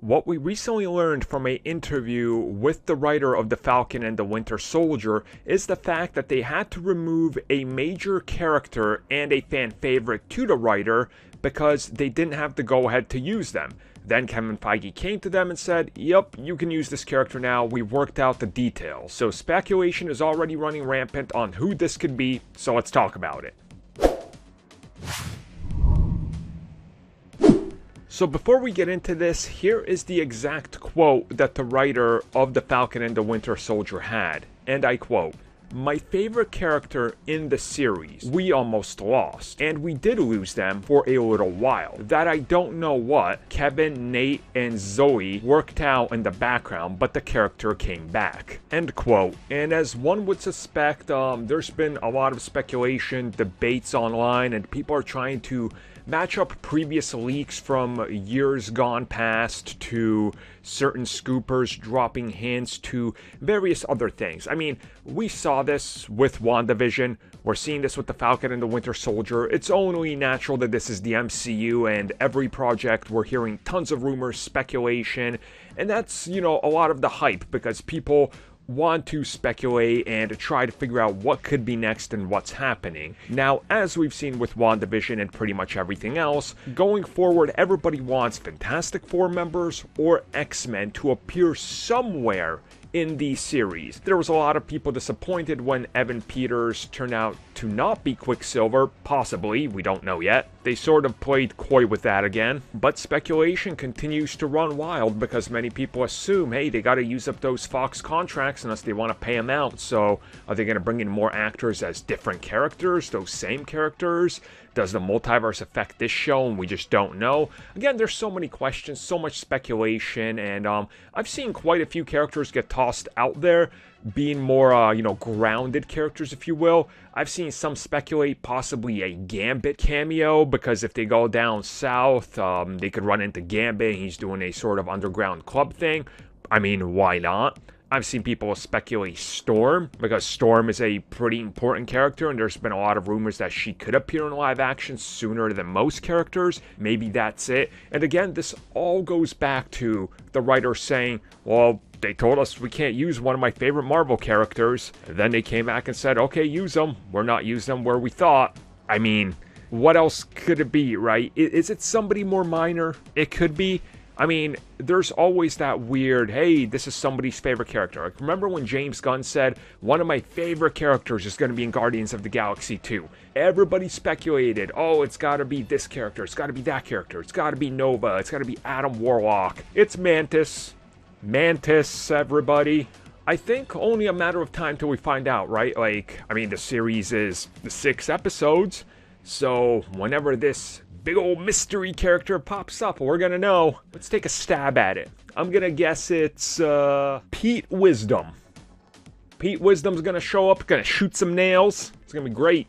What we recently learned from an interview with the writer of The Falcon and the Winter Soldier is the fact that they had to remove a major character and a fan favorite to the writer because they didn't have the go-ahead to use them. Then Kevin Feige came to them and said, "Yep, you can use this character now, we've worked out the details." So speculation is already running rampant on who this could be, so let's talk about it. So before we get into this, here is the exact quote that the writer of The Falcon and the Winter Soldier had, and I quote, "My favorite character in the series, we almost lost, and we did lose them for a little while. That I don't know what, Kevin, Nate, and Zoe worked out in the background, but the character came back." End quote. And as one would suspect, there's been a lot of speculation, debates online, and people are trying to match up previous leaks from years gone past to certain scoopers dropping hints to various other things. I mean, we saw this with WandaVision. We're seeing this with the Falcon and the Winter Soldier. It's only natural that this is the MCU, and every project we're hearing tons of rumors, speculation, and that's, a lot of the hype because people want to speculate and try to figure out what could be next and what's happening. Now, as we've seen with WandaVision and pretty much everything else, going forward, everybody wants Fantastic Four members or X-Men to appear somewhere in the series. There was a lot of people disappointed when Evan Peters turned out to not be Quicksilver, possibly, we don't know yet. They sort of played coy with that again, but speculation continues to run wild because many people assume, hey, they gotta use up those Fox contracts unless they want to pay them out, so are they gonna bring in more actors as different characters, those same characters? Does the multiverse affect this show and we just don't know? Again, there's so many questions, so much speculation, and I've seen quite a few characters get tossed out there, being more, grounded characters, if you will. I've seen some speculate possibly a Gambit cameo, because if they go down south, they could run into Gambit, and he's doing a sort of underground club thing. I mean, why not? I've seen people speculate Storm, because Storm is a pretty important character, and there's been a lot of rumors that she could appear in live action sooner than most characters. Maybe that's it. And again, this all goes back to the writer saying, well, they told us we can't use one of my favorite Marvel characters. And then they came back and said, okay, use them. We're not using them where we thought. I mean, what else could it be, right? Is it somebody more minor? It could be. I mean, there's always that weird, hey, this is somebody's favorite character. Like, remember when James Gunn said, one of my favorite characters is going to be in Guardians of the Galaxy 2. Everybody speculated, oh, it's got to be this character, it's got to be that character, it's got to be Nova, it's got to be Adam Warlock. It's Mantis. Mantis, everybody. I think only a matter of time till we find out, right? The series is the 6 episodes, so whenever this big old mystery character pops up, we're gonna know. Let's take a stab at it. I'm gonna guess it's Pete Wisdom. Pete Wisdom's gonna show up, gonna shoot some nails. It's gonna be great.